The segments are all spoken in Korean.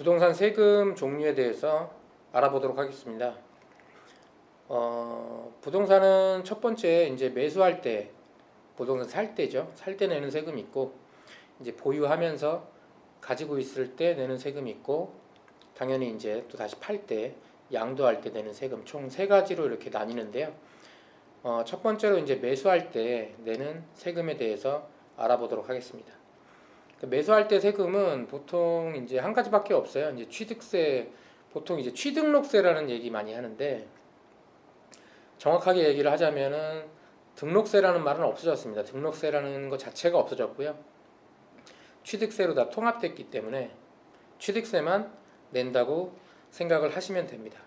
부동산 세금 종류에 대해서 알아보도록 하겠습니다. 부동산은 첫 번째 이제 매수할 때, 부동산 살 때죠. 살 때 내는 세금이 있고, 이제 보유하면서 가지고 있을 때 내는 세금이 있고, 당연히 이제 또 다시 팔 때, 양도할 때 내는 세금 총 세 가지로 이렇게 나뉘는데요. 첫 번째로 이제 매수할 때 내는 세금에 대해서 알아보도록 하겠습니다. 매수할 때 세금은 보통 이제 한 가지밖에 없어요. 이제 취득세, 보통 이제 취등록세라는 얘기 많이 하는데, 정확하게 얘기를 하자면은 등록세라는 말은 없어졌습니다. 등록세라는 것 자체가 없어졌고요. 취득세로 다 통합됐기 때문에 취득세만 낸다고 생각을 하시면 됩니다.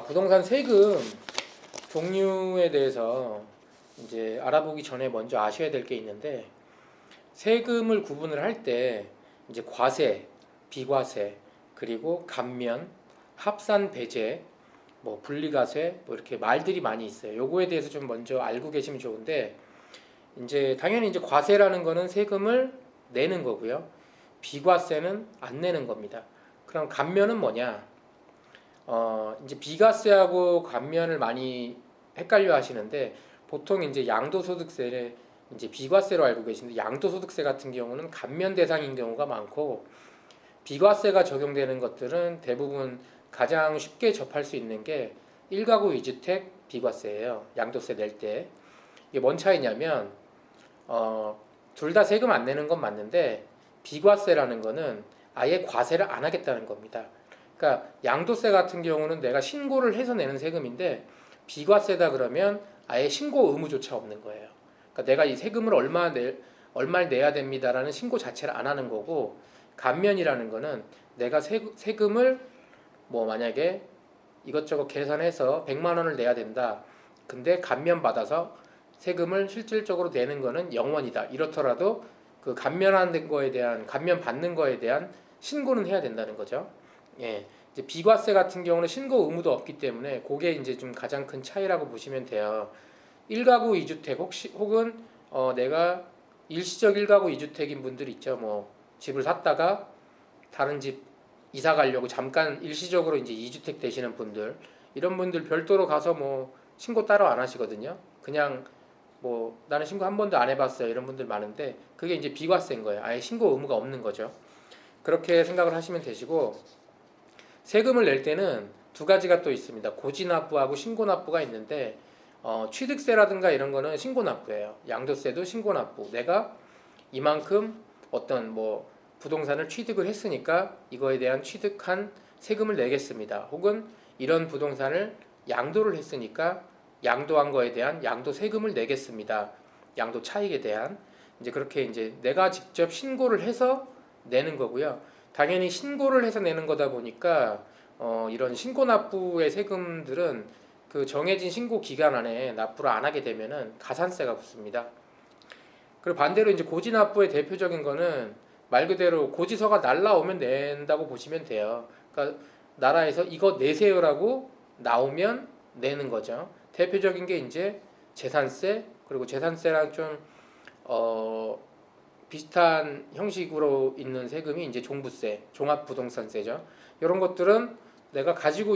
부동산 세금 종류에 대해서 이제 알아보기 전에 먼저 아셔야 될 게 있는데, 세금을 구분을 할 때 이제 과세, 비과세, 그리고 감면, 합산 배제, 뭐 분리과세, 뭐 이렇게 말들이 많이 있어요. 요거에 대해서 좀 먼저 알고 계시면 좋은데, 이제 당연히 이제 과세라는 거는 세금을 내는 거고요. 비과세는 안 내는 겁니다. 그럼 감면은 뭐냐? 이제 비과세하고 감면을 많이 헷갈려 하시는데, 보통 이제 양도소득세를 이제 비과세로 알고 계신데, 양도소득세 같은 경우는 감면 대상인 경우가 많고, 비과세가 적용되는 것들은 대부분 가장 쉽게 접할 수 있는 게 1가구 2주택 비과세예요. 양도세 낼 때. 이게 뭔 차이냐면, 둘 다 세금 안 내는 건 맞는데, 비과세라는 거는 아예 과세를 안 하겠다는 겁니다. 그러니까 양도세 같은 경우는 내가 신고를 해서 내는 세금인데, 비과세다 그러면 아예 신고 의무조차 없는 거예요. 그러니까 내가 이 세금을 얼마를 내야 됩니다라는 신고 자체를 안 하는 거고, 감면이라는 거는 내가 세금을 뭐 만약에 이것저것 계산해서 100만 원을 내야 된다. 근데 감면 받아서 세금을 실질적으로 내는 거는 0원이다. 이렇더라도 그 감면하는 거에 대한, 감면 받는 거에 대한 신고는 해야 된다는 거죠. 예. 이제 비과세 같은 경우는 신고 의무도 없기 때문에 그게 이제 좀 가장 큰 차이라고 보시면 돼요. 1가구 2주택 혹은 내가 일시적 1가구 2주택인 분들 있죠. 뭐 집을 샀다가 다른 집 이사 가려고 잠깐 일시적으로 이제 2주택 되시는 분들, 이런 분들 별도로 가서 뭐 신고 따로 안 하시거든요. 그냥 뭐 나는 신고 한 번도 안 해봤어요, 이런 분들 많은데, 그게 이제 비과세인 거예요. 아예 신고 의무가 없는 거죠. 그렇게 생각을 하시면 되시고, 세금을 낼 때는 두 가지가 또 있습니다. 고지납부하고 신고납부가 있는데, 취득세라든가 이런 거는 신고납부예요. 양도세도 신고납부. 내가 이만큼 어떤 뭐 부동산을 취득을 했으니까 이거에 대한 취득한 세금을 내겠습니다. 혹은 이런 부동산을 양도를 했으니까 양도한 거에 대한 양도 세금을 내겠습니다. 양도 차익에 대한, 이제 그렇게 이제 내가 직접 신고를 해서 내는 거고요. 당연히 신고를 해서 내는 거다 보니까 이런 신고납부의 세금들은 그 정해진 신고 기간 안에 납부를 안 하게 되면은 가산세가 붙습니다. 그리고 반대로 이제 고지납부의 대표적인 거는 말 그대로 고지서가 날라오면 낸다고 보시면 돼요. 그러니까 나라에서 이거 내세요라고 나오면 내는 거죠. 대표적인 게 이제 재산세, 그리고 재산세랑 좀 비슷한 형식으로 있는 세금이 이제 종부세, 종합부동산세죠. 이런 것들은 내가 가지고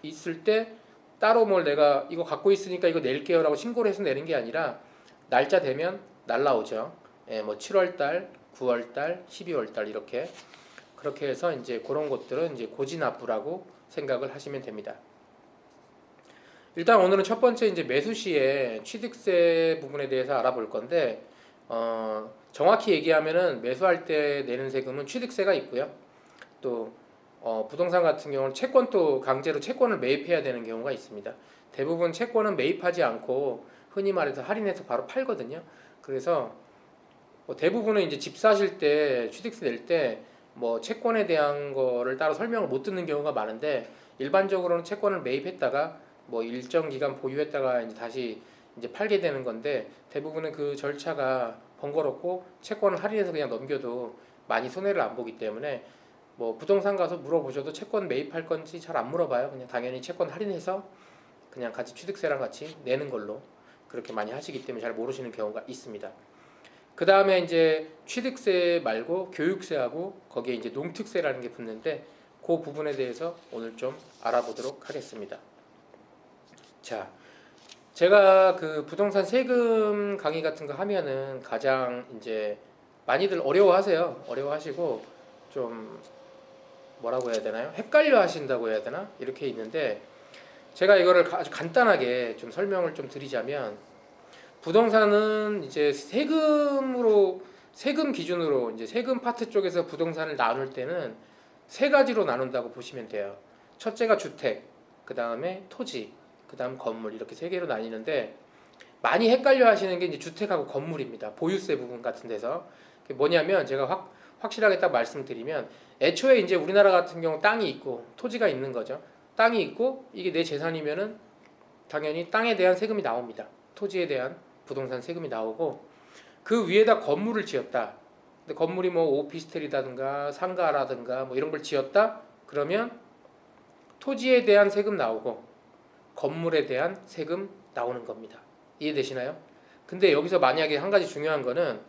있을 때 따로 뭘 내가 이거 갖고 있으니까 이거 낼게요라고 신고를 해서 내는 게 아니라 날짜 되면 날라오죠. 예, 뭐 7월달, 9월달, 12월달 이렇게, 그렇게 해서 이제 그런 것들은 이제 고지납부라고 생각을 하시면 됩니다. 일단 오늘은 첫 번째 이제 매수 시에 취득세 부분에 대해서 알아볼 건데, 정확히 얘기하면은 매수할 때 내는 세금은 취득세가 있고요. 또 부동산 같은 경우는 채권도 강제로 채권을 매입해야 되는 경우가 있습니다. 대부분 채권은 매입하지 않고 흔히 말해서 할인해서 바로 팔거든요. 그래서 대부분은 이제 집 사실 때 취득세 낼 때 뭐 채권에 대한 거를 따로 설명을 못 듣는 경우가 많은데, 일반적으로는 채권을 매입했다가 뭐 일정 기간 보유했다가 이제 다시 이제 팔게 되는 건데, 대부분은 그 절차가 번거롭고 채권을 할인해서 그냥 넘겨도 많이 손해를 안 보기 때문에, 뭐 부동산 가서 물어보셔도 채권 매입할 건지 잘 안 물어봐요. 그냥 당연히 채권 할인해서 그냥 같이 취득세랑 같이 내는 걸로 그렇게 많이 하시기 때문에 잘 모르시는 경우가 있습니다. 그 다음에 이제 취득세 말고 교육세하고 거기에 이제 농특세라는 게 붙는데 그 부분에 대해서 오늘 좀 알아보도록 하겠습니다. 자, 제가 그 부동산 세금 강의 같은 거 하면은 가장 이제 많이들 어려워하세요. 어려워하시고 좀 뭐라고 해야 되나요? 헷갈려 하신다고 해야 되나? 이렇게 있는데 제가 이거를 아주 간단하게 좀 설명을 좀 드리자면 부동산은 이제 세금 기준으로 이제 세금 파트 쪽에서 부동산을 나눌 때는 세 가지로 나눈다고 보시면 돼요. 첫째가 주택, 그 다음에 토지, 그 다음 건물 이렇게 세 개로 나뉘는데 많이 헷갈려 하시는 게 이제 주택하고 건물입니다. 보유세 부분 같은 데서 그게 뭐냐면 제가 확실하게 딱 말씀드리면 애초에 이제 우리나라 같은 경우 땅이 있고 토지가 있는 거죠. 땅이 있고 이게 내 재산이면은 당연히 땅에 대한 세금이 나옵니다. 토지에 대한 부동산 세금이 나오고 그 위에다 건물을 지었다. 근데 건물이 뭐 오피스텔이라든가 상가라든가 뭐 이런 걸 지었다. 그러면 토지에 대한 세금 나오고 건물에 대한 세금 나오는 겁니다. 이해되시나요? 근데 여기서 만약에 한 가지 중요한 거는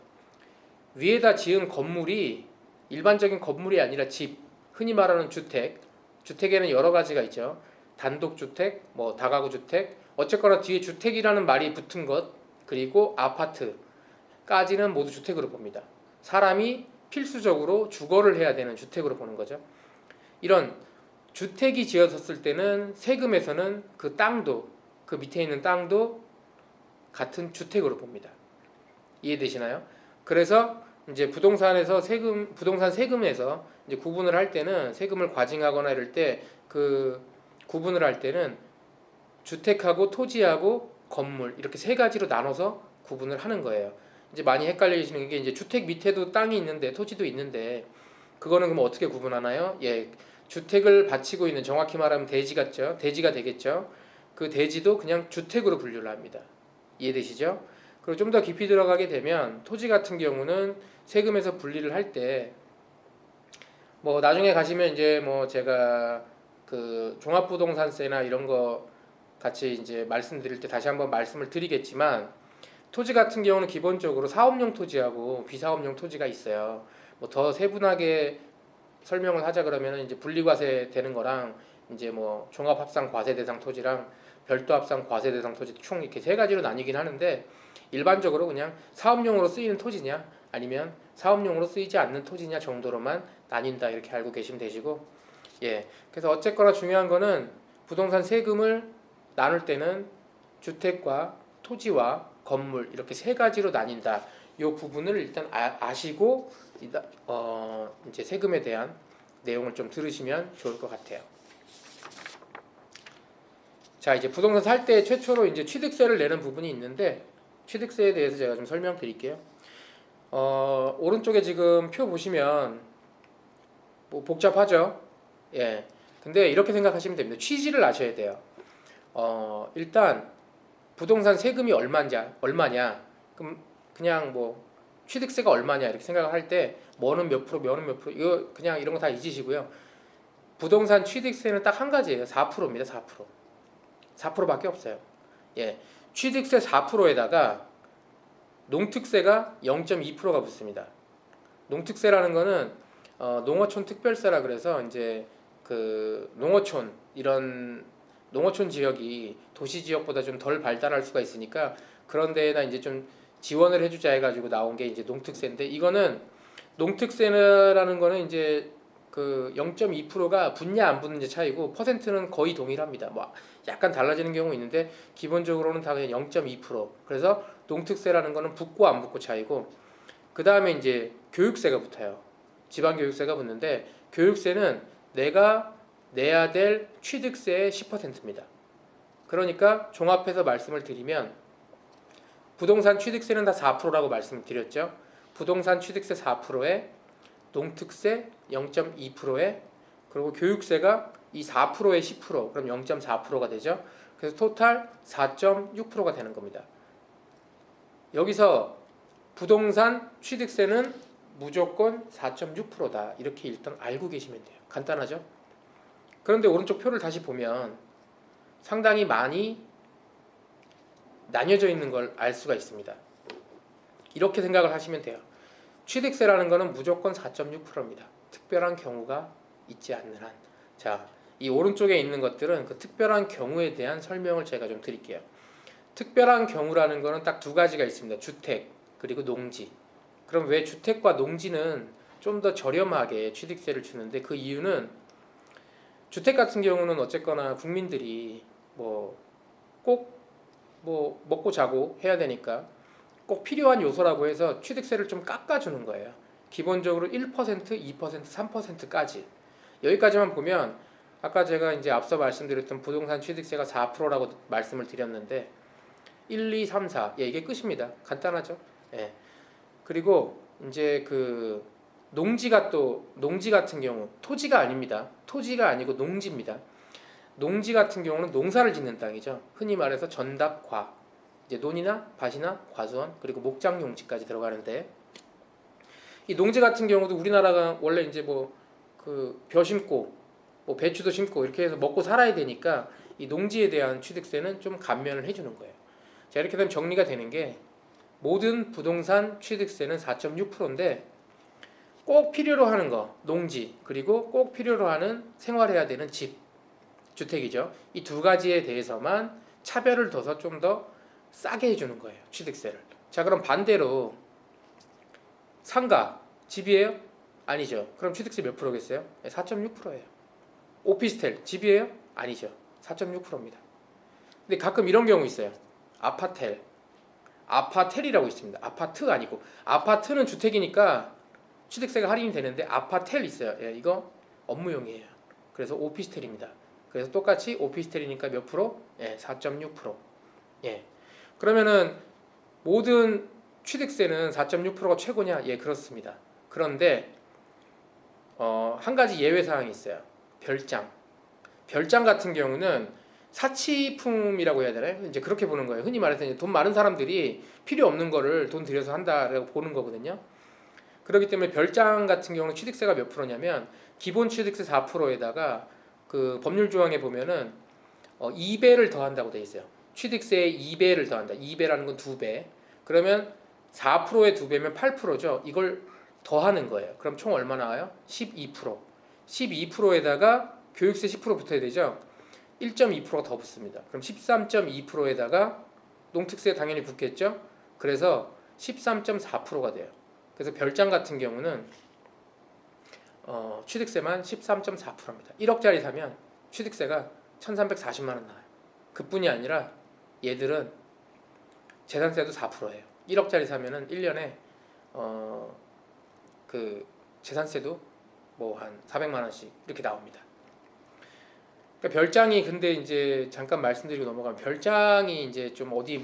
위에다 지은 건물이 일반적인 건물이 아니라 집, 흔히 말하는 주택, 주택에는 여러 가지가 있죠. 단독주택, 뭐 다가구주택, 어쨌거나 뒤에 주택이라는 말이 붙은 것, 그리고 아파트까지는 모두 주택으로 봅니다. 사람이 필수적으로 주거를 해야 되는 주택으로 보는 거죠. 이런 주택이 지어졌을 때는 세금에서는 그 땅도, 그 밑에 있는 땅도 같은 주택으로 봅니다. 이해되시나요? 그래서 이제 부동산에서 부동산 세금에서 이제 구분을 할 때는 세금을 과징하거나 이럴 때 그 구분을 할 때는 주택하고 토지하고 건물 이렇게 세 가지로 나눠서 구분을 하는 거예요. 이제 많이 헷갈리시는 게 이제 주택 밑에도 땅이 있는데 토지도 있는데 그거는 그럼 어떻게 구분하나요? 예, 주택을 바치고 있는 정확히 말하면 대지 같죠? 대지가 되겠죠? 그 대지도 그냥 주택으로 분류를 합니다. 이해되시죠? 그리고 좀 더 깊이 들어가게 되면 토지 같은 경우는 세금에서 분리를 할 때 뭐 나중에 가시면 이제 뭐 제가 그 종합부동산세나 이런 거 같이 이제 말씀드릴 때 다시 한번 말씀을 드리겠지만 토지 같은 경우는 기본적으로 사업용 토지하고 비사업용 토지가 있어요. 뭐 더 세분하게 설명을 하자 그러면 이제 분리과세 되는 거랑 이제 뭐 종합합산 과세 대상 토지랑 별도 합산 과세 대상 토지 총 이렇게 세 가지로 나뉘긴 하는데 일반적으로 그냥 사업용으로 쓰이는 토지냐 아니면 사업용으로 쓰이지 않는 토지냐 정도로만 나뉜다 이렇게 알고 계시면 되시고 예 그래서 어쨌거나 중요한 거는 부동산 세금을 나눌 때는 주택과 토지와 건물 이렇게 세 가지로 나뉜다. 이 부분을 일단 아시고 이제 세금에 대한 내용을 좀 들으시면 좋을 것 같아요. 자 이제 부동산 살 때 최초로 이제 취득세를 내는 부분이 있는데 취득세에 대해서 제가 좀 설명드릴게요. 오른쪽에 지금 표 보시면 뭐 복잡하죠. 예. 근데 이렇게 생각하시면 됩니다. 취지를 아셔야 돼요. 일단 부동산 세금이 얼마냐? 그럼 그냥 뭐 취득세가 얼마냐 이렇게 생각을 할 때 뭐는 몇 프로, 뭐는 몇 프로 이거 그냥 이런 거 다 잊으시고요. 부동산 취득세는 딱 한 가지예요. 4%입니다. 4%. 4%밖에 없어요. 예. 취득세 4%에다가 농특세가 0.2%가 붙습니다. 농특세라는 거는 농어촌 특별세라 그래서 이제 그 농어촌 이런 농어촌 지역이 도시 지역보다 좀 덜 발달할 수가 있으니까 그런 데에다 이제 좀 지원을 해주자 해가지고 나온 게 이제 농특세인데 이거는 농특세라는 거는 이제 그 0.2%가 붙냐 안 붙는지 차이고 퍼센트는 거의 동일합니다. 뭐 약간 달라지는 경우 있는데 기본적으로는 다 그냥 0.2%. 그래서 농특세라는 거는 붙고 안 붙고 차이고 그 다음에 이제 교육세가 붙어요. 지방교육세가 붙는데 교육세는 내가 내야 될 취득세의 10%입니다. 그러니까 종합해서 말씀을 드리면 부동산 취득세는 다 4%라고 말씀드렸죠. 부동산 취득세 4%에 농특세 0.2%에 그리고 교육세가 이 4%에 10% 그럼 0.4%가 되죠. 그래서 토탈 4.6%가 되는 겁니다. 여기서 부동산 취득세는 무조건 4.6%다. 이렇게 일단 알고 계시면 돼요. 간단하죠? 그런데 오른쪽 표를 다시 보면 상당히 많이 나뉘어져 있는 걸 알 수가 있습니다. 이렇게 생각을 하시면 돼요. 취득세라는 거는 무조건 4.6%입니다. 특별한 경우가 있지 않는 한. 자, 이 오른쪽에 있는 것들은 그 특별한 경우에 대한 설명을 제가 좀 드릴게요. 특별한 경우라는 거는 딱 두 가지가 있습니다. 주택 그리고 농지. 그럼 왜 주택과 농지는 좀 더 저렴하게 취득세를 주는데, 그 이유는 주택 같은 경우는 어쨌거나 국민들이 꼭 먹고 자고 해야 되니까 꼭 필요한 요소라고 해서 취득세를 좀 깎아주는 거예요. 기본적으로 1%, 2%, 3%까지. 여기까지만 보면 아까 제가 이제 앞서 말씀드렸던 부동산 취득세가 4%라고 말씀을 드렸는데 1, 2, 3, 4. 예, 이게 끝입니다. 간단하죠? 예. 그리고 이제 그 농지 같은 경우 토지가 아닙니다. 토지가 아니고 농지입니다. 농지 같은 경우는 농사를 짓는 땅이죠. 흔히 말해서 전답과 이제 논이나 밭이나 과수원 그리고 목장용지까지 들어가는데, 이 농지 같은 경우도 우리나라가 원래 이제 벼 심고 배추도 심고 이렇게 해서 먹고 살아야 되니까 이 농지에 대한 취득세는 좀 감면을 해주는 거예요. 자, 이렇게 되면 정리가 되는 게 모든 부동산 취득세는 4.6%인데 꼭 필요로 하는 거 농지, 그리고 꼭 필요로 하는 생활해야 되는 집, 주택이죠. 이 두 가지에 대해서만 차별을 둬서 좀 더 싸게 해주는 거예요, 취득세를. 자, 그럼 반대로 상가, 집이에요? 아니죠. 그럼 취득세 몇 프로겠어요? 4.6%예요. 오피스텔, 집이에요? 아니죠. 4.6%입니다. 근데 가끔 이런 경우 있어요. 아파텔이라고 있습니다. 아파트 아니고, 아파트는 주택이니까 취득세가 할인이 되는데 아파텔 있어요. 예, 이거 업무용이에요. 그래서 오피스텔입니다. 그래서 똑같이 오피스텔이니까 몇 프로? 예, 4.6%. 예. 그러면은 모든 취득세는 4.6%가 최고냐? 예, 그렇습니다. 그런데 한 가지 예외 사항이 있어요. 별장. 별장 같은 경우는 사치품이라고 해야 되나요? 이제 그렇게 보는 거예요. 흔히 말해서 이제 돈 많은 사람들이 필요 없는 거를 돈 들여서 한다라고 보는 거거든요. 그렇기 때문에 별장 같은 경우는 취득세가 몇 프로냐면 기본 취득세 4%에다가 그 법률 조항에 보면은 2배를 더한다고 돼 있어요. 취득세의 2배를 더한다. 2배라는 건 2배. 그러면 4%의 2배면 8%죠. 이걸 더하는 거예요. 그럼 총 얼마 나와요? 12%. 12%에다가 교육세 10% 붙어야 되죠. 1.2%가 더 붙습니다. 그럼 13.2%에다가 농특세 당연히 붙겠죠. 그래서 13.4%가 돼요. 그래서 별장 같은 경우는 취득세만 13.4%입니다. 1억짜리 사면 취득세가 1,340만 원 나와요. 그뿐이 아니라 얘들은 재산세도 4%예요. 1억짜리 사면은 1년에 그 재산세도 한 400만 원씩 이렇게 나옵니다. 그러니까 별장이, 근데 이제 잠깐 말씀드리고 넘어가면, 별장이 이제 좀 어디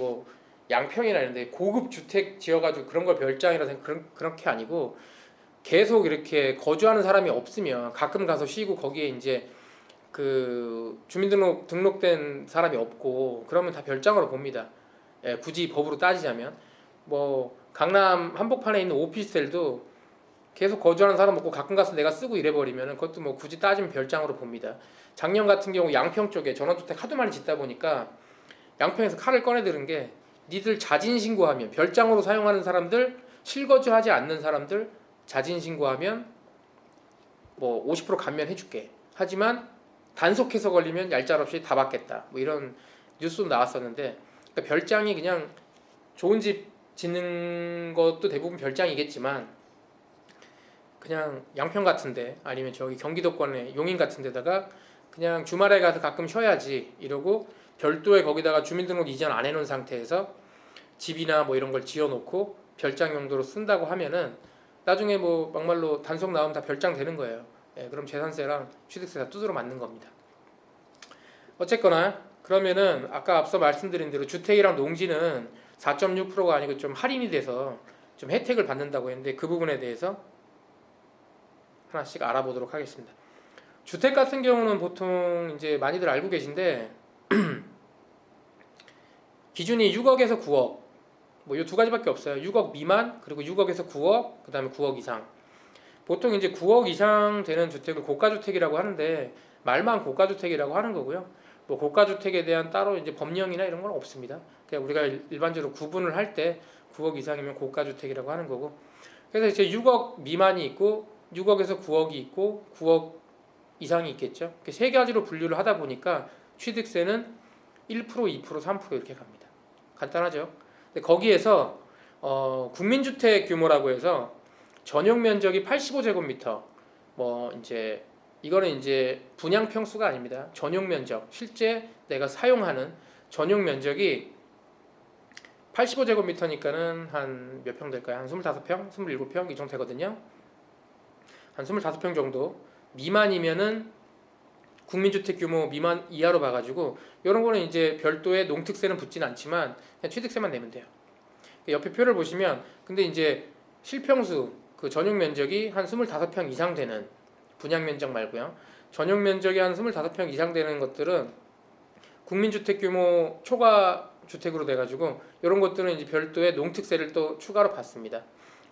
양평이나 이런데 고급 주택 지어가지고 그런 걸 별장이라 생각, 그렇게 아니고 계속 이렇게 거주하는 사람이 없으면 가끔 가서 쉬고 거기에 이제 그 주민등록 등록된 사람이 없고 그러면 다 별장으로 봅니다. 예, 굳이 법으로 따지자면 강남 한복판에 있는 오피스텔도 계속 거주하는 사람 없고 가끔 가서 내가 쓰고 이래버리면 그것도 굳이 따지면 별장으로 봅니다. 작년 같은 경우 양평 쪽에 전원주택 하도 많이 짓다 보니까 양평에서 칼을 꺼내들은 게, 니들 자진 신고하면, 별장으로 사용하는 사람들, 실거주하지 않는 사람들 자진 신고하면 50% 감면해줄게. 하지만 단속해서 걸리면 얄짤없이 다 받겠다. 이런 뉴스도 나왔었는데, 그러니까 별장이 그냥 좋은 집 짓는 것도 대부분 별장이겠지만 그냥 양평 같은데 아니면 저기 경기도권의 용인 같은 데다가 그냥 주말에 가서 가끔 쉬어야지 이러고 별도의 거기다가 주민등록 이전 안 해놓은 상태에서 집이나 이런 걸 지어놓고 별장 용도로 쓴다고 하면은 나중에 막말로 단속 나오면 다 별장 되는 거예요. 예, 그럼 재산세랑 취득세 다 두드러 맞는 겁니다. 어쨌거나 그러면은 아까 앞서 말씀드린 대로 주택이랑 농지는 4.6%가 아니고 좀 할인이 돼서 좀 혜택을 받는다고 했는데, 그 부분에 대해서 하나씩 알아보도록 하겠습니다. 주택 같은 경우는 보통 이제 많이들 알고 계신데 기준이 6억에서 9억 이 두 가지밖에 없어요. 6억 미만, 그리고 6억에서 9억, 그 다음에 9억 이상. 보통 이제 9억 이상 되는 주택을 고가주택이라고 하는데 말만 고가주택이라고 하는 거고요. 고가주택에 대한 따로 이제 법령이나 이런 건 없습니다. 그냥 우리가 일반적으로 구분을 할 때 9억 이상이면 고가주택이라고 하는 거고. 그래서 이제 6억 미만이 있고 6억에서 9억이 있고 9억 이상이 있겠죠. 이렇게 세 가지로 분류를 하다 보니까 취득세는 1%, 2%, 3% 이렇게 갑니다. 간단하죠. 근데 거기에서 국민주택 규모라고 해서 전용 면적이 85제곱미터, 뭐 이제 이거는 이제 분양 평수가 아닙니다. 전용 면적, 실제 내가 사용하는 전용 면적이 85제곱미터니까는 한 몇 평 될까요? 한 25평, 27평 이 정도 되거든요. 한 25평 정도 미만이면은 국민주택 규모 미만 이하로 봐가지고 이런 거는 이제 별도의 농특세는 붙진 않지만 그냥 취득세만 내면 돼요. 옆에 표를 보시면 근데 이제 실평수 그 전용 면적이 한 25평 이상 되는 분양 면적 말고요. 전용 면적이 한 25평 이상 되는 것들은 국민주택 규모 초과 주택으로 돼가지고 이런 것들은 이제 별도의 농특세를 또 추가로 받습니다.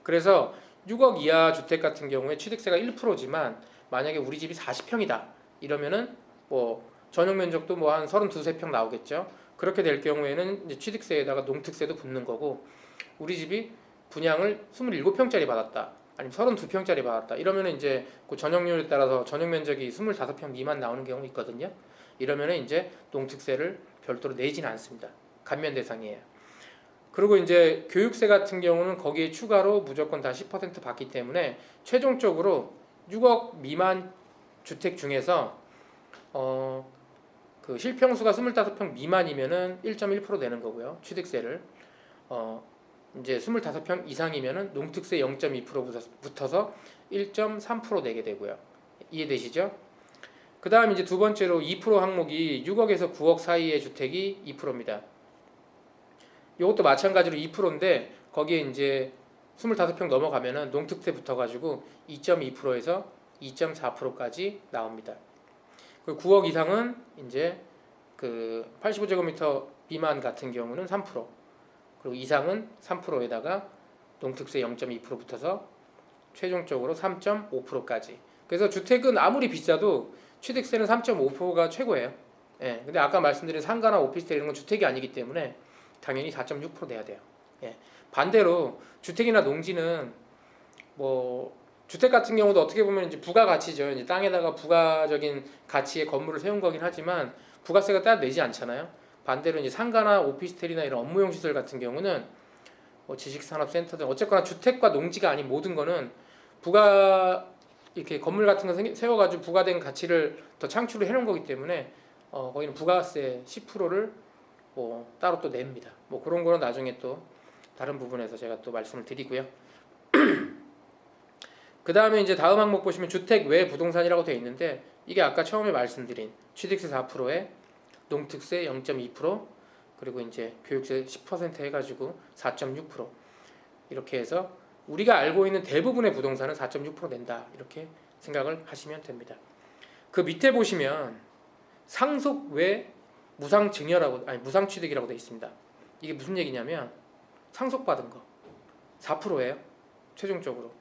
그래서 6억 이하 주택 같은 경우에 취득세가 1%지만 만약에 우리 집이 40평이다 이러면은 뭐 전용 면적도 뭐 한 32~33평 나오겠죠. 그렇게 될 경우에는 이제 취득세에다가 농특세도 붙는 거고, 우리 집이 분양을 27평짜리 받았다 아니면 32평짜리 받았다 이러면은 이제 그 전용률에 따라서 전용 면적이 25평 미만 나오는 경우 있거든요. 이러면은 이제 농특세를 별도로 내지는 않습니다. 감면 대상이에요. 그리고 이제 교육세 같은 경우는 거기에 추가로 무조건 다 10% 받기 때문에 최종적으로 6억 미만 주택 중에서 그 실평수가 25평 미만이면은 1.1% 내는 거고요. 취득세를 이제 25평 이상이면은 농특세 0.2% 붙어서 1.3% 내게 되고요. 이해되시죠? 그 다음 이제 두 번째로 2% 항목이 6억에서 9억 사이의 주택이 2%입니다. 이것도 마찬가지로 2%인데 거기에 이제 25평 넘어가면은 농특세 붙어가지고 2.2%에서 2.4%까지 나옵니다. 그리고 9억 이상은 이제 그 85제곱미터 미만 같은 경우는 3%, 그리고 이상은 3%에다가 농특세 0.2% 붙어서 최종적으로 3.5%까지. 그래서 주택은 아무리 비싸도 취득세는 3.5%가 최고예요. 예. 근데 아까 말씀드린 상가나 오피스텔 이런 건 주택이 아니기 때문에 당연히 4.6% 내야 돼요. 예. 반대로 주택이나 농지는 뭐 주택 같은 경우도 어떻게 보면 이제 부가가치죠. 이제 땅에다가 부가적인 가치의 건물을 세운 거긴 하지만 부가세가 따로 내지 않잖아요. 반대로 이제 상가나 오피스텔이나 이런 업무용 시설 같은 경우는 뭐 지식산업센터 등 어쨌거나 주택과 농지가 아닌 모든 거는 부가 이렇게 건물 같은 거 세워가지고 부가된 가치를 더 창출을 해놓은 거기 때문에 거기는 부가세 10%를 뭐 따로 또 냅니다. 뭐 그런 거는 나중에 또 다른 부분에서 제가 또 말씀을 드리고요. 그 다음에 이제 다음 항목 보시면 주택 외 부동산이라고 되어 있는데 이게 아까 처음에 말씀드린 취득세 4%에 농특세 0.2% 그리고 이제 교육세 10% 해가지고 4.6% 이렇게 해서 우리가 알고 있는 대부분의 부동산은 4.6% 낸다 이렇게 생각을 하시면 됩니다. 그 밑에 보시면 상속 외 무상증여라고 무상취득이라고 되어 있습니다. 이게 무슨 얘기냐면 상속받은 거 4%예요. 최종적으로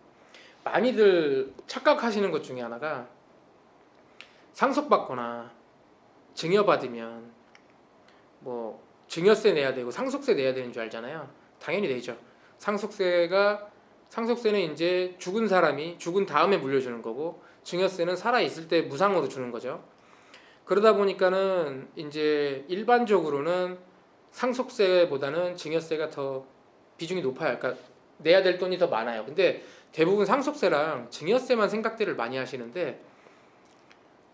많이들 착각하시는 것 중에 하나가 상속받거나 증여받으면 뭐 증여세 내야 되고 상속세 내야 되는 줄 알잖아요. 당연히 내죠. 상속세는 이제 죽은 사람이 죽은 다음에 물려주는 거고 증여세는 살아 있을 때 무상으로 주는 거죠. 그러다 보니까는 이제 일반적으로는 상속세보다는 증여세가 더 비중이 높아요. 그러니까 내야 될 돈이 더 많아요. 근데 대부분 상속세랑 증여세만 생각들을 많이 하시는데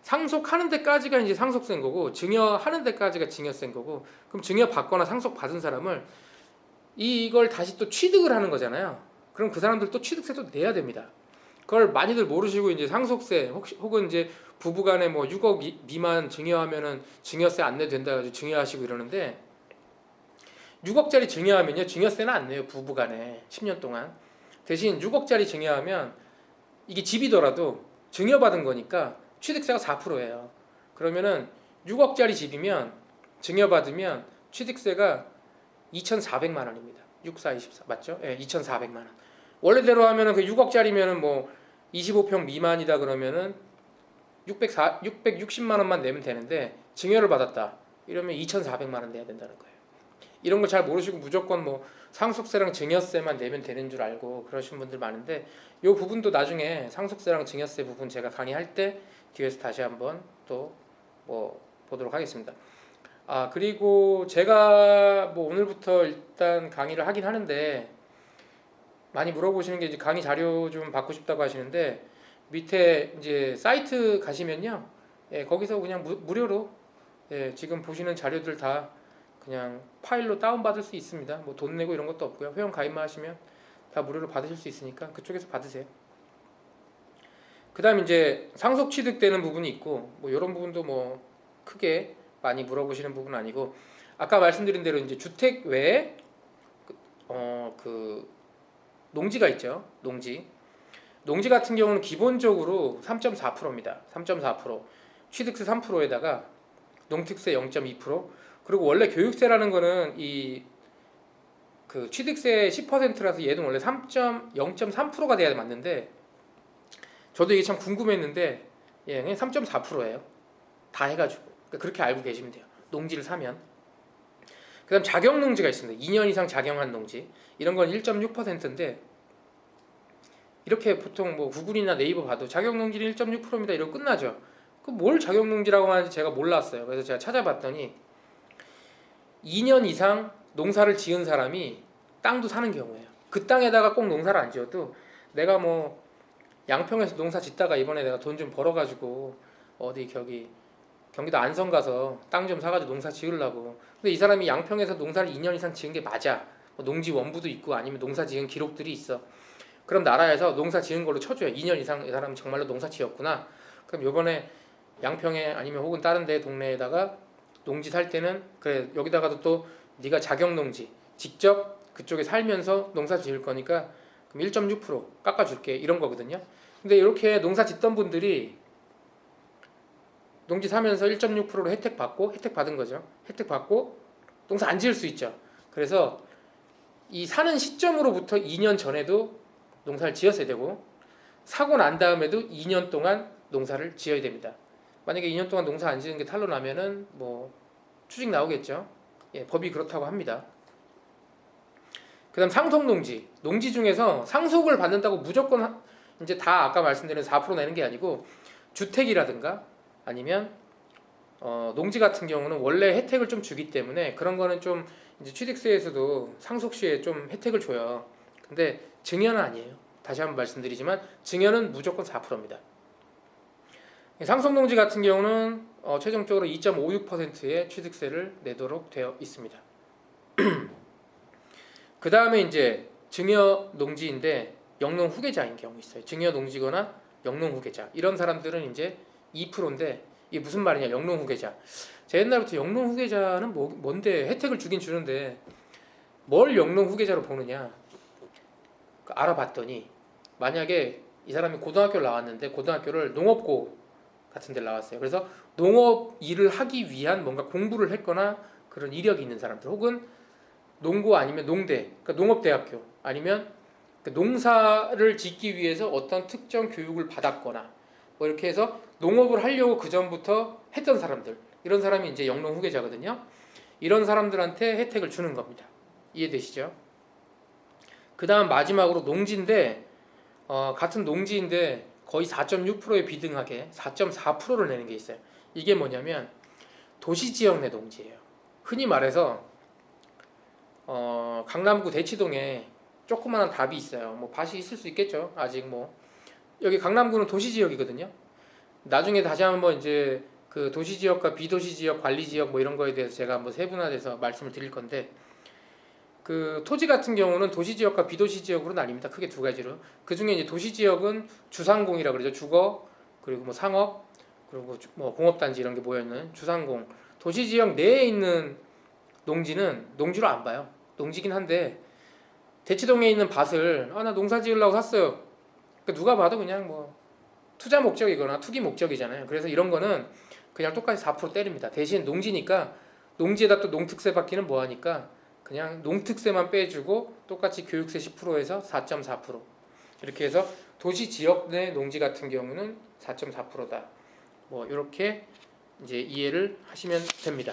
상속하는 데까지가 이제 상속세인 거고 증여하는 데까지가 증여세인 거고, 그럼 증여받거나 상속받은 사람을 이걸 다시 또 취득을 하는 거잖아요. 그럼 그 사람들 또 취득세도 내야 됩니다. 그걸 많이들 모르시고 이제 상속세 혹은 이제 부부간에 뭐 6억 미만 증여하면은 증여세 안 내도 된다 가지고 증여하시고 이러는데 6억짜리 증여하면요 증여세는 안 내요. 부부간에 10년 동안. 대신 6억짜리 증여하면 이게 집이더라도 증여받은 거니까 취득세가 4%예요. 그러면은 6억짜리 집이면 증여받으면 취득세가 2,400만 원입니다. 6, 4, 24 맞죠? 예, 2,400만 원. 원래대로 하면은 그 6억짜리면은 뭐 25평 미만이다 그러면은 660만 원만 내면 되는데 증여를 받았다. 이러면 2,400만 원 내야 된다는 거예요. 이런 거 잘 모르시고 무조건 뭐 상속세랑 증여세만 내면 되는 줄 알고 그러신 분들 많은데 이 부분도 나중에 상속세랑 증여세 부분 제가 강의할 때 뒤에서 다시 한번 또 뭐 보도록 하겠습니다. 아 그리고 제가 뭐 오늘부터 일단 강의를 하긴 하는데 많이 물어보시는 게 이제 강의 자료 좀 받고 싶다고 하시는데 밑에 이제 사이트 가시면요, 예, 거기서 그냥 무료로 예, 지금 보시는 자료들 다 그냥 파일로 다운받을 수 있습니다. 뭐 돈 내고 이런 것도 없고요. 회원 가입만 하시면 다 무료로 받으실 수 있으니까 그쪽에서 받으세요. 그 다음 이제 상속 취득되는 부분이 있고 뭐 이런 부분도 뭐 크게 많이 물어보시는 부분은 아니고 아까 말씀드린 대로 이제 주택 외에 그 농지가 있죠. 농지 같은 경우는 기본적으로 3.4%입니다. 3.4%. 취득세 3%에다가 농특세 0.2%. 그리고 원래 교육세라는 거는 이 그 취득세 10%라서 얘는 원래 0.3%가 돼야 맞는데 저도 이게 참 궁금했는데 예, 그냥 3.4%예요. 다 해가지고. 그러니까 그렇게 알고 계시면 돼요. 농지를 사면. 그다음 자경 농지가 있습니다. 2년 이상 자경한 농지. 이런 건 1.6%인데 이렇게 보통 뭐 구글이나 네이버 봐도 자경농지는 1.6%입니다. 이러고 끝나죠. 그 뭘 자경농지라고 하는지 제가 몰랐어요. 그래서 제가 찾아봤더니 2년 이상 농사를 지은 사람이 땅도 사는 경우예요. 그 땅에다가 꼭 농사를 안 지어도 내가 뭐 양평에서 농사 짓다가 이번에 내가 돈 좀 벌어가지고 어디 경기도 안성 가서 땅 좀 사가지고 농사 지으려고. 근데 이 사람이 양평에서 농사를 2년 이상 지은 게 맞아. 뭐 농지 원부도 있고 아니면 농사 지은 기록들이 있어. 그럼 나라에서 농사 지은 걸로 쳐줘요. 2년 이상 이 사람은 정말로 농사 지었구나. 그럼 요번에 양평에 아니면 혹은 다른 데 동네에다가 농지 살 때는 그래 여기다가도 또 네가 자경농지 직접 그쪽에 살면서 농사 지을 거니까 그럼 1.6% 깎아줄게 이런 거거든요. 근데 이렇게 농사 짓던 분들이 농지 사면서 1.6%로 혜택 받은 거죠. 혜택 받고 농사 안 지을 수 있죠. 그래서 이 사는 시점으로부터 2년 전에도 농사를 지었어야 되고 사고 난 다음에도 2년 동안 농사를 지어야 됩니다. 만약에 2년 동안 농사 안 지은 게 탄로 나면은 뭐 추징 나오겠죠. 예, 법이 그렇다고 합니다. 그다음 상속농지, 농지 중에서 상속을 받는다고 무조건 이제 다 아까 말씀드린 4% 내는 게 아니고 주택이라든가 아니면 농지 같은 경우는 원래 혜택을 좀 주기 때문에 그런 거는 좀 이제 취득세에서도 상속시에 좀 혜택을 줘요. 근데 증여는 아니에요. 다시 한번 말씀드리지만 증여는 무조건 4%입니다. 상속농지 같은 경우는 최종적으로 2.56%의 취득세를 내도록 되어 있습니다. 그 다음에 이제 증여농지인데 영농 후계자인 경우 있어요. 증여농지거나 영농 후계자 이런 사람들은 이제 2%인데 이게 무슨 말이냐? 영농 후계자. 제가 옛날부터 영농 후계자는 뭔데 혜택을 주긴 주는데 뭘 영농 후계자로 보느냐? 알아봤더니 만약에 이 사람이 고등학교를 나왔는데 고등학교를 농업고 같은 데를 나왔어요. 그래서 농업 일을 하기 위한 뭔가 공부를 했거나 그런 이력이 있는 사람들 혹은 농고 아니면 농대, 그러니까 농업대학교 아니면 농사를 짓기 위해서 어떤 특정 교육을 받았거나 뭐 이렇게 해서 농업을 하려고 그 전부터 했던 사람들 이런 사람이 이제 영농 후계자거든요. 이런 사람들한테 혜택을 주는 겁니다. 이해되시죠? 그 다음 마지막으로 농지인데 같은 농지인데 거의 4.6%에 비등하게 4.4%를 내는 게 있어요. 이게 뭐냐면 도시지역 내 농지예요. 흔히 말해서 강남구 대치동에 조그마한 답이 있어요. 뭐 밭이 있을 수 있겠죠. 아직 뭐 여기 강남구는 도시지역이거든요. 나중에 다시 한번 이제 그 도시지역과 비도시지역 관리지역 뭐 이런 거에 대해서 제가 한번 세분화돼서 말씀을 드릴 건데 그 토지 같은 경우는 도시지역과 비도시지역으로 나뉩니다. 크게 두 가지로. 그 중에 이제 도시지역은 주상공이라 그러죠. 주거 그리고 뭐 상업 그리고 뭐 공업단지 이런 게 모여 있는 주상공. 도시지역 내에 있는 농지는 농지로 안 봐요. 농지긴 한데 대치동에 있는 밭을 나 농사 지으려고 샀어요. 그러니까 누가 봐도 그냥 뭐 투자 목적이거나 투기 목적이잖아요. 그래서 이런 거는 그냥 똑같이 4% 때립니다. 대신 농지니까 농지에다 또 농특세 받기는 뭐하니까 그냥 농특세만 빼주고 똑같이 교육세 10%에서 4.4% 이렇게 해서 도시 지역 내 농지 같은 경우는 4.4%다. 뭐 이렇게 이제 이해를 하시면 됩니다.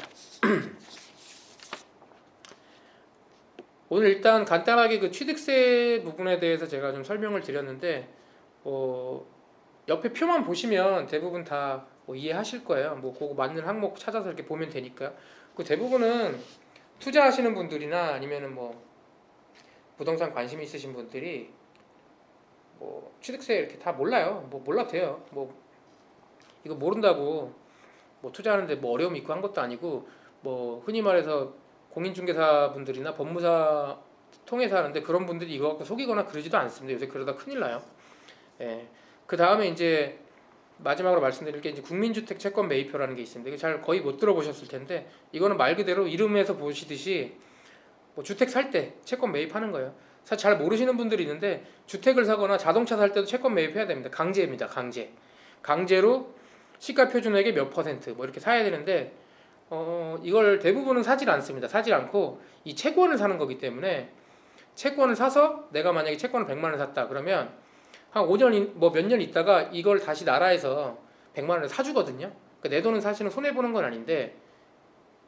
오늘 일단 간단하게 그 취득세 부분에 대해서 제가 좀 설명을 드렸는데 옆에 표만 보시면 대부분 다뭐 이해하실 거예요. 뭐 그거 맞는 항목 찾아서 이렇게 보면 되니까. 그 대부분은 투자하시는 분들이나 아니면은 뭐 부동산 관심 있으신 분들이 뭐 취득세 이렇게 다 몰라요. 뭐 몰라도 돼요. 뭐 이거 모른다고 뭐 투자하는데 뭐 어려움이 있고 한 것도 아니고, 뭐 흔히 말해서 공인중개사 분들이나 법무사 통해서 하는데 그런 분들이 이거 갖고 속이거나 그러지도 않습니다. 요새 그러다 큰일 나요. 예. 그 다음에 이제 마지막으로 말씀드릴 게 이제 국민주택 채권 매입표라는 게 있습니다. 이거 잘 거의 못 들어보셨을 텐데, 이거는 말 그대로 이름에서 보시듯이 뭐 주택 살 때 채권 매입하는 거예요. 사실 잘 모르시는 분들이 있는데, 주택을 사거나 자동차 살 때도 채권 매입해야 됩니다. 강제입니다. 강제로 시가 표준액의 몇 퍼센트 뭐 이렇게 사야 되는데, 이걸 대부분은 사질 않습니다. 사질 않고 이 채권을 사는 거기 때문에, 채권을 사서 내가 만약에 채권을 100만 원 샀다 그러면 한 5년 뭐 몇 년 있다가 이걸 다시 나라에서 100만 원에 사주거든요. 그러니까 내 돈은 사실은 손해 보는 건 아닌데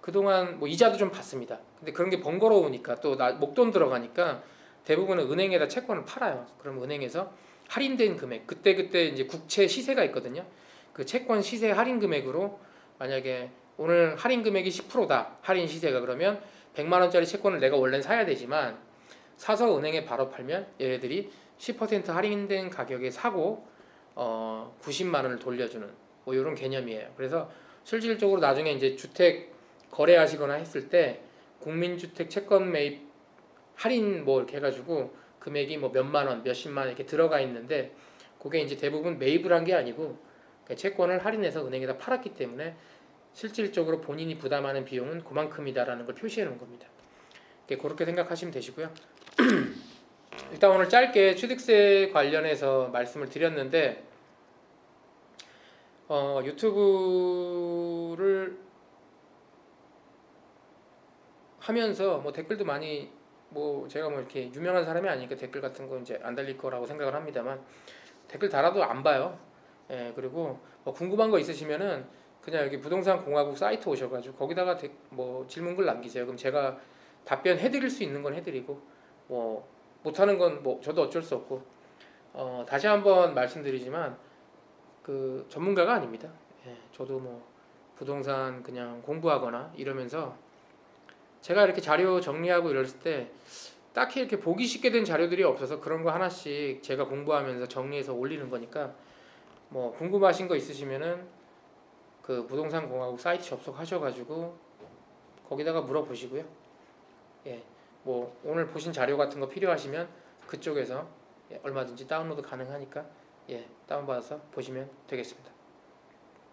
그동안 뭐 이자도 좀 받습니다. 근데 그런 게 번거로우니까 또 목돈 들어가니까 대부분은 은행에다 채권을 팔아요. 그럼 은행에서 할인된 금액, 그때 이제 국채 시세가 있거든요. 그 채권 시세 할인 금액으로, 만약에 오늘 할인 금액이 10%다 할인 시세가, 그러면 100만 원짜리 채권을 내가 원래는 사야 되지만 사서 은행에 바로 팔면 얘네들이 10% 할인된 가격에 사고 90만 원을 돌려주는 뭐 이런 개념이에요. 그래서 실질적으로 나중에 이제 주택 거래하시거나 했을 때 국민주택 채권 매입 할인 뭐 이렇게 해가지고 금액이 뭐 몇만 원, 몇십만 원 이렇게 들어가 있는데, 그게 이제 대부분 매입을 한 게 아니고 채권을 할인해서 은행에다 팔았기 때문에 실질적으로 본인이 부담하는 비용은 그만큼이다라는 걸 표시해 놓은 겁니다. 그렇게 생각하시면 되시고요. 일단 오늘 짧게 취득세 관련해서 말씀을 드렸는데, 유튜브를 하면서 뭐 댓글도 많이, 뭐 제가 뭐 이렇게 유명한 사람이 아니니까 댓글 같은 거 이제 안 달릴 거라고 생각을 합니다만, 댓글 달아도 안 봐요. 예, 그리고 뭐 궁금한 거 있으시면은 그냥 여기 부동산 공화국 사이트 오셔가지고 거기다가 뭐 질문글 남기세요. 그럼 제가 답변 해드릴 수 있는 건 해드리고, 뭐 못하는 건 뭐 저도 어쩔 수 없고, 다시 한번 말씀드리지만 그 전문가가 아닙니다. 예, 저도 뭐 부동산 그냥 공부하거나 이러면서 제가 이렇게 자료 정리하고 이럴 때 딱히 이렇게 보기 쉽게 된 자료들이 없어서 그런 거 하나씩 제가 공부하면서 정리해서 올리는 거니까, 뭐 궁금하신 거 있으시면은 그 부동산 공화국 사이트 접속하셔가지고 거기다가 물어보시고요. 예, 뭐 오늘 보신 자료 같은 거 필요하시면 그쪽에서 얼마든지 다운로드 가능하니까 다운받아서 보시면 되겠습니다.